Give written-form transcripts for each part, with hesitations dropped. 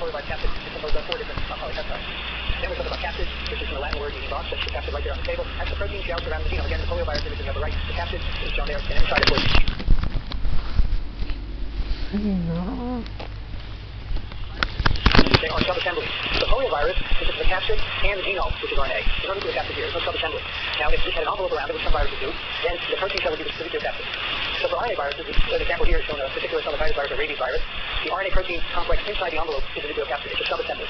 poliovirus capsid is composed of 4 different polypeptides. Then we talk about capsid, which is in the Latin word meaning box. That's the capsid right there on the table. That's the protein shell surrounding the genome. Again, the poliovirus image on the upper right. The capsid is shown there, and inside, of course. They are sub-assemblies. The poliovirus is the capsid and the genome, which is RNA. There's no nucleic acid here. There's no sub-assembly. Now, if this had an envelope around it, which some viruses do, then the protein shell would be the nucleic acid. So for RNA viruses, the example here is showing a particular stomatitis virus, a rabies virus. The RNA protein complex inside the envelope is the nucleic acid. It's a sub-assembly.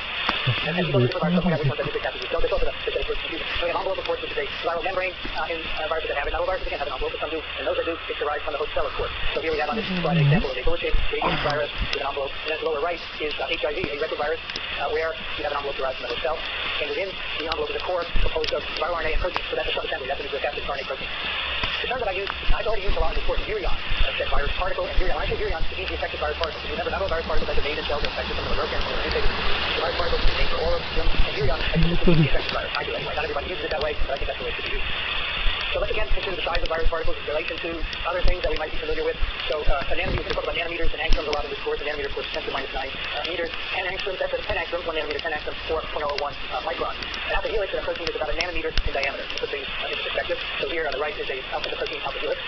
And as you go through the virus, which ones are nucleic acids. So there's also the confusing. So we have envelope, of course, which is a viral membrane in viruses that have it. Not all viruses can have an envelope, but some do. And those that do, it's derived from the host cell, of course. So here we have on this slide an example of a bullet-shaped rabies virus with an envelope. And then to the lower right is HIV, a retrovirus, where you have an envelope derived from the host cell. And within the envelope is a core composed of viral RNA and protein. So that's a sub-assembly. That's the nucleic acid RNA protein. The term that I've already used a lot in this course, virion. I've said virus particle and virion. When I say virion, it means the infected virus particle. Remember, not all virus particles have the main cells are infected. Some of them are broken, some of them are mutated. The virus particle is named for oral, and virion is the infected virus. I do anyway. Not everybody uses it that way, but I think that's the way it should be used. So let's again consider the size of virus particles in relation to other things that we might be familiar with. So a nanometer, we can talk about nanometers and angstroms a lot in this course. A nanometer, of course, 10 to the minus 9 meters. 10 angstroms, that's a 10 angstrom, 1 nanometer, 10 angstrom, 4.01 micron. An alpha helix in a protein is about a nanometer in diameter, to put things into perspective. So here on the right is a protein alpha helix.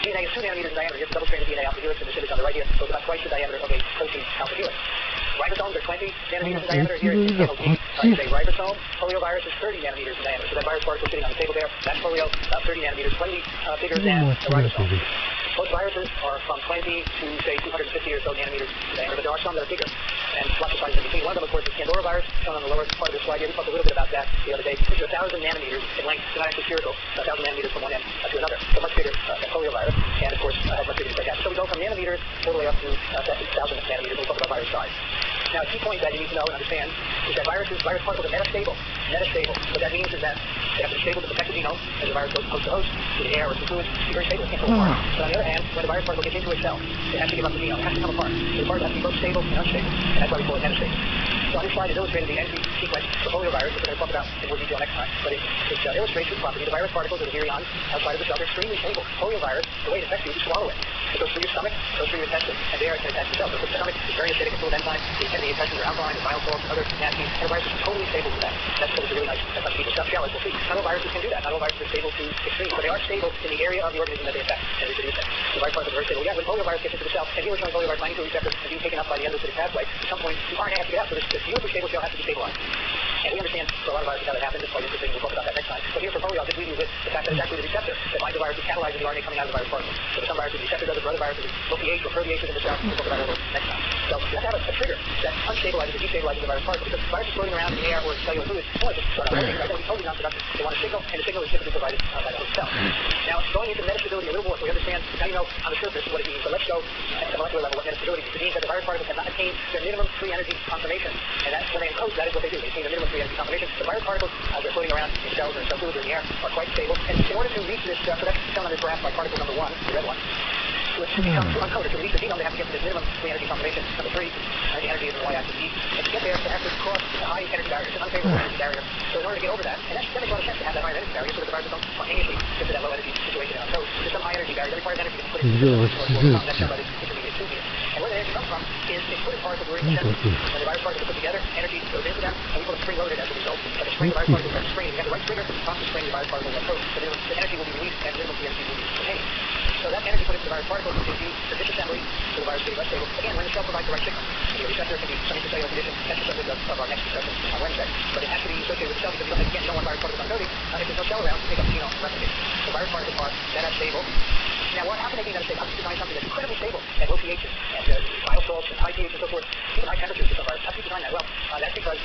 DNA is 2 nanometers in diameter. Here's a double-stranded DNA alpha helix, and the helix on the right here goes about twice the diameter of a protein alpha helix. Ribosomes are 20 nanometers in diameter. Here is a ribosome. Poliovirus is 30 nanometers in diameter. So that virus particle sitting on the table there, that's polio, about 30 nanometers, slightly bigger than the ribosome. Most viruses are from 20 to, say, 250 or so nanometers in diameter, but there are some that are bigger. And lots of sizes in between. One of them, of course, is Candora virus, shown on the lower part of the slide here. We talked a little bit about that the other day. It's 1,000 nanometers in length. It's not actually spherical. 1,000 nanometers from one end to another. So much bigger than poliovirus. And, of course, has much bigger nucleic acid. So we go from nanometers all the way up to 1,000 nanometers. We'll talk about virus size. Now, a key point that you need to know and understand is that virus particles are metastable. Metastable. What that means is that they have to be stable to protect the genome as the virus goes host to host, through the air or through fluids. It's very stable. It can't go apart. But on the other hand, when the virus particle gets into a cell, it has to give up the genome. It has to come apart. So the part has to be both stable and unstable. And that's why we call it metastable. So on this slide is illustrating the entry sequence for poliovirus, which we're going to talk about in more detail next time. But it illustrates this property. The virus particles are the virions outside of the cell. They're extremely stable. Poliovirus, the way it affects you, you swallow it. It goes through your stomach, goes through your intestines, and there it can attach the cell. So the stomach is very acidic and full of enzymes. The intestines are alkaline, bile salts, and other nasty. And the virus is totally stable to that. That's because it's a really nice shell, as we'll see. Not all viruses can do that. Not all viruses are stable to extremes, but they are stable in the area of the organism that they affect and reproduce in. The virus particles are very stable. Yeah, when poliovirus gets into the cell, and you were showing poliovirus binding to a receptor and being taken up by the endocytic pathway, at some point the RNA has to get out. So this beautifully stable shell has to be stabilized. And we understand for a lot of viruses how that happens. It's quite interesting. We'll talk about that next time. But here for polio, I'll just leave you with the fact that it's actually the receptor that binds the virus, which catalyzes the RNA coming out of the virus particle. So for some viruses, the receptor does it. For other viruses, it's OPH or proteases in the cell. We'll talk about that a little next time. So you have to have a trigger that unstabilizes or destabilizes the virus particle, because the virus is floating around in the air or in cellular fluids. It's just start out working. Right? They'll be totally non-productive. They want a signal, and the signal is typically provided by the host cell. Now, going into metastability a little more, so we understand, now you know on the surface what it means. So let's go at the molecular level what metastability means. It means that the virus particles have not attained their minimum free energy conformation. And that's when they encode, that is what they do. They attain their minimum free energy conformation. The virus particles, as they're floating around in cells or in cell fluids or in the air, are quite stable. And in order to reach this, so that's shown on this graph by particle number 1, the red one, to uncode it, to reach the genome, they have to get to this minimum free energy conformation. Number 3, the energy is in the y-axis E. And to get there, they have to cross the high energy barrier. It's an unfavorable energy barrier. So in order to get over that, and that makes a lot of sense to have that high energy barrier so that the viruses don't spontaneously get to that low energy situation. So there's some high energy barrier that requires energy to put it into the system. That's shown by this intermediate 2 here. And where the energy comes from is exploded particles were in the center. When the virus particles are put together, energy goes into them, and we call it spring-loaded as a result. But the spring, the virus particles are spring. You have the right trigger, pump the spring, the virus particles are code. So the energy will be released, and minimum free energy will be retained. So that energy put into the virus particles is used for disassembly, so the virus getting less stable. Again, when the cell provides the right signal. The receptor can be some intracellular condition. That's the subject of our next discussion on Wednesday. But it has to be associated with the cell because again, you don't want virus particles uncoding. If there's no cell around, you pick up the genome and replicate. So virus particles are metastable. Now, how can they be metastable? How can you design something that's incredibly stable at low pHs and bile salts and high pH and so forth, even high temperatures for some viruses? How can you design that? Well, that's because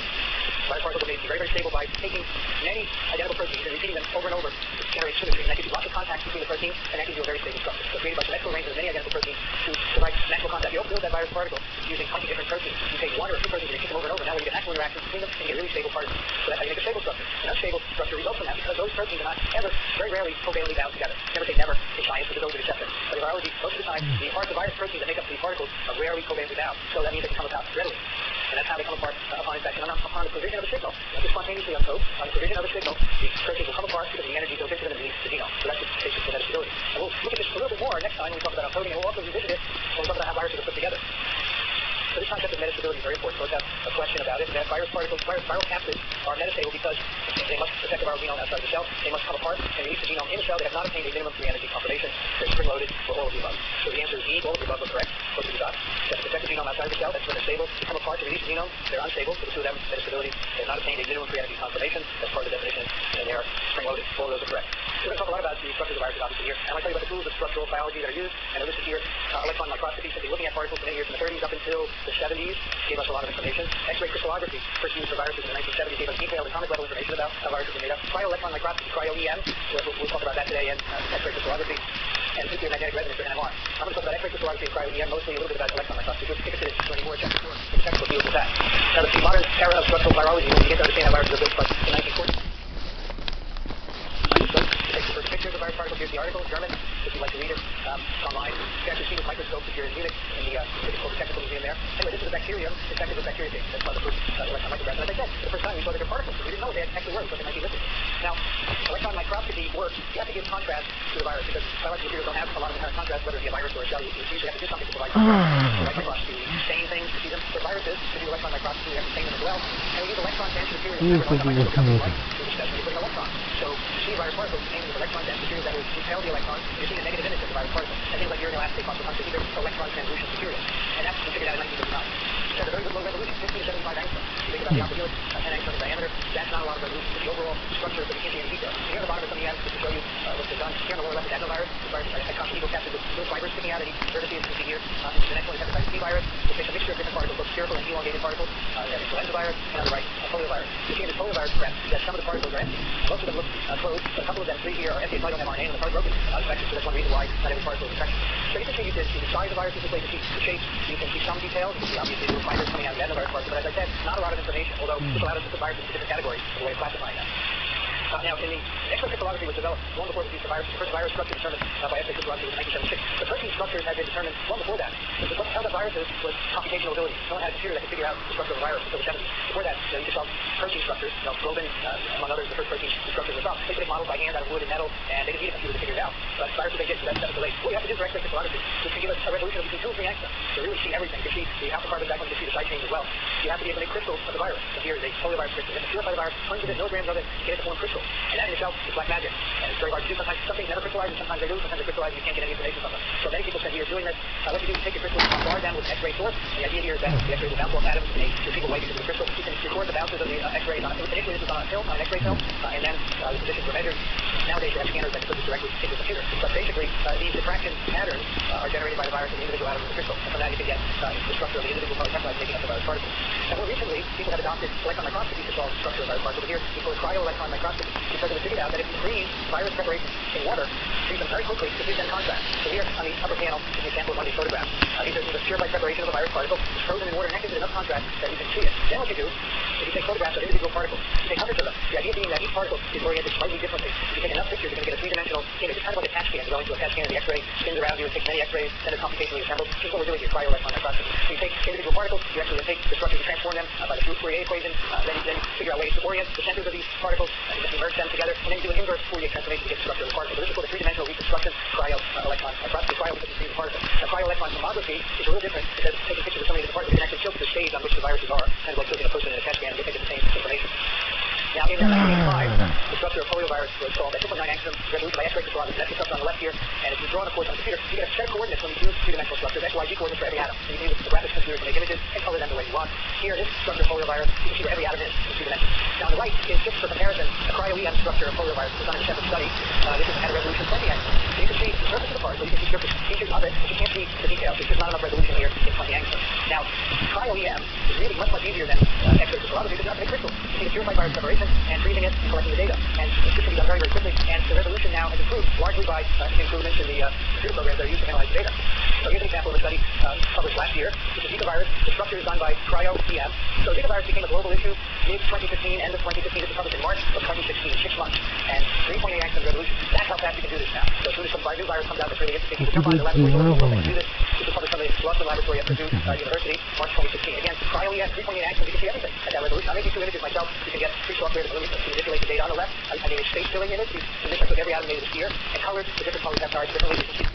virus particles are made to be very, very stable by taking many identical proteins and repeating them over and over to generate symmetry. And that gives you lots of contacts between the proteins, and that gives you a very stable structure. So created by symmetrical arrangements of many identical proteins to provide natural contact. You don't build that virus particle using 20 different proteins. You take 1 or 2 proteins and repeat them over and over. Now when you get natural interactions between them, you get really stable particles. So that's how you make a stable structure. An unstable structure results from that because those proteins are not ever, very rarely, covalently bound together. Never say never in science because those are receptors. But in biology, most of the time, the parts of virus proteins that make up the particles are rarely covalently bound. So that means they can come apart readily. And that's how they come apart upon infection. Upon the provision of a signal, not just spontaneously uncode, on the provision of a signal, the proteins will come apart because the energy goes into them and releases the genome. So that's the basis for metastability. And we'll look at this a little bit more next time when we talk about encoding, and we'll also revisit it when we talk about how viruses are put together. So this concept of metastability is very important. So let's have a question about it. That viral capsids are metastable because they must protect the viral genome outside of the cell. They must come apart and release the genome in the cell. They have not obtained a minimum free energy confirmation. They're spring-loaded for all of the above. So the answer is E, all of the above are correct. Close to the dot. They have to protect the genome outside of the cell. That's when they're stable. They come apart to release the genome. They're unstable. So the two of them, metastability. They have not obtained a minimum free energy confirmation. That's part of the definition. And they are spring-loaded. All of those are correct. So we're going to talk a lot about the structures of viruses obviously here. And I'm going to tell you about the tools of structural biology that are used. And I listed here electron microscopy, simply looking at particles from years from the 30s up until the 70s, gave us a lot of information. X-ray crystallography, first used for viruses in the 1970s, gave us detailed atomic level information about how viruses are made up. Cryo-electron microscopy, cryo-EM, we'll talk about that today, and X-ray crystallography, and nuclear magnetic resonance, or NMR. I'm going to talk about X-ray crystallography and cryo-EM, mostly a little bit about electron microscopy. We'll take it to this 24 chapter 4 in the textbook deals with that. Now, the modern era of structural virology, when we get to understand how viruses are built, starts in the 1940s. Take the first picture of the virus particle. Here's the article, German, if you'd like to read it. It's online. You can actually see with microscopes if you're in Munich in the technical museum there. Anyway, this is a bacterium infected with bacteriophage. That's why the first electron micrograph. And as I said, the first time we saw that they're particles. We didn't know they actually were, we thought they might be lipids. Now, electron microscopy works. You have to give contrast to the virus because biological materials don't have a lot of inherent contrast, whether it be a virus or a cell. You usually have to do something to provide contrast. So microscopy, you stain things to see them. For viruses, to do electron microscopy, we have to stain them as well. And we use electron dense materials. So you see virus particles stained with electron dense materials that will repel the electron. You're seeing a negative image of the virus particle. And things like urine elastase phosphoconjugate electron translucent material. And that's been figured out in 1959. It has a very good low resolution, 50 to 75 angstroms. You think about the alpha helix, 10 angstrom in diameter. That's not a lot of resolution for the overall structure, but you can't see any detail. Here on the bottom of some EMs, just to show you what's been done. Here on the lower left is adenovirus. The virus is a conjugal capsid with little fibers sticking out at each vertices, you can see here. The next one is hepatitis B virus, which takes a mixture of different particles, both spherical and elongated particles. That influenza virus, and on the right, poliovirus. You see in this poliovirus prep that some of the particles are empty. Most of them look closed, but a couple of them, three here, are empty cytosine mRNA, and the part broken infection, so that's one reason why not every particle is infectious. So you can see the size of viruses, you can see the shape, you can see some details, you can see obviously little fibers coming out of the adenovirus particle, but as I said, not a lot of information, although this allowed us to put viruses into different categories, the way of classifying them. Now, in the X-ray crystallography was developed long before it was used for viruses. The first virus structure determined by X-ray crystallography was in 1976. The protein structures had been determined long before that. What held up viruses was computational ability. No one had a computer that could figure out the structure of a virus until the 70s. Before that, you could solve protein structures. Globin, among others, the first protein structures were solved. They could make models by hand out of wood and metal, and they didn't need a computer to figure it out. But viruses they did, so that was delayed. What you have to do for X-ray crystallography is to give us a resolution of between 2 and 3 angstroms. So you really see everything. You can see the alpha carbon back when you can see the side chains as well. You have to be able to make crystals of the virus. So here is a poliovirus crystal. You have to purify the virus, hundreds of milligrams of it, to get it to form crystals. And that in itself is black magic. And it's very hard to do. Sometimes some things never crystallize, and sometimes they do. Sometimes they crystallize and you can't get any information from them. So many people spend years doing this. What you do is take your crystals, bombard them with an X-ray source. The idea here is that the X-rays will bounce off atoms and make your people white into the crystal. You can record the bounces of the X-rays on initially this was on a film, on an X-ray film, and then the positions were measured. Nowadays, you have scanners that put this directly into the computer. But basically, these diffraction patterns are generated by the virus in the individual atoms of the crystal. And from that, you can get the structure of the individual polypeptides making up the virus particles. And more recently, people have adopted electron microscopy to solve the structure of virus particles. Here, we call it cryo-electron microscopy because it was figured out that if you freeze virus preparations in water, freeze them very quickly to freeze them contrast. So here on the upper panel is an example of one of these photographs. These are the purified preparation of a virus particle. It's frozen in water and that gives it enough contrast that you can see it. Then what you do is you take photographs of individual particles. You take hundreds of them. The idea being that each particle is oriented slightly differently. If you take enough pictures, you're going to get a three-dimensional image. It's kind of like a CAT scan. You go into a CAT scan of the X-ray, spins around you, it takes many X-rays, then it's computationally assembled. This is what we're doing here, cryo-electron microscopy. So you take individual particles, you actually take the structures and transform them by the Fourier equation, then you figure out ways to orient the centers of these particles, and you merge them together, and then you do an inverse Fourier transformation to get the structure of the particle. So this is called a three-dimensional reconstruction cryo-electron microscopy. Cryo because you see the particle. Now, cryo-electron tomography is a little different because taking pictures of so many different particles, you can actually filter the stage on which the viruses are, kind of like filtering a person in a CAT scan, and you get the same information. Now, in 1985, the structure of poliovirus was solved at 2.9 angstrom resolution by X-ray crystallography. That's the structure on the left here, and if you draw, of course, on the computer, you get a set of coordinates when you do three-dimensional structures, X, Y, Z coordinates for every atom. So you can use the graphics computer to make images and color them the way you want. Here, this structure of poliovirus, you can see where every atom is in 3 dimensions. Now, on the right is just for comparison a cryo-EM structure of poliovirus. This is done in a separate study. This is at a resolution 20 angstrom. So you can see the surface of the particle, you can see surface features of it, but you can't see the details. There's just not enough resolution here in 20 angstrom. Now, cryo-EM is really much easier than X-ray crystallography because you have to make crystals. You see the purified virus preparation and freezing it, collecting the data. And this can be done very, very quickly. And the resolution now has improved largely by improvements in the computer programs that are used to analyze the data. So here's an example of a study published last year. This is Zika virus. The structure is done by cryo-EM. So Zika virus became a global issue mid-2015, end of 2015. This was published in March of 2016, 6 months. And 3.8 angstrom resolution. That's how fast you can do this now. So as soon as some new virus comes out that's really interesting, you can jump on the laboratory and do this. This was published on the Boston Laboratory at Purdue University, March 2016. Again, cryo-EM, 3.8 angstrom. You can see everything at that resolution. I made these 2 images myself. You can get free software to manipulate the data on the left. I made a space filling image. You mix up with every atom made of sphere and colored the different polypeptides differently. You can see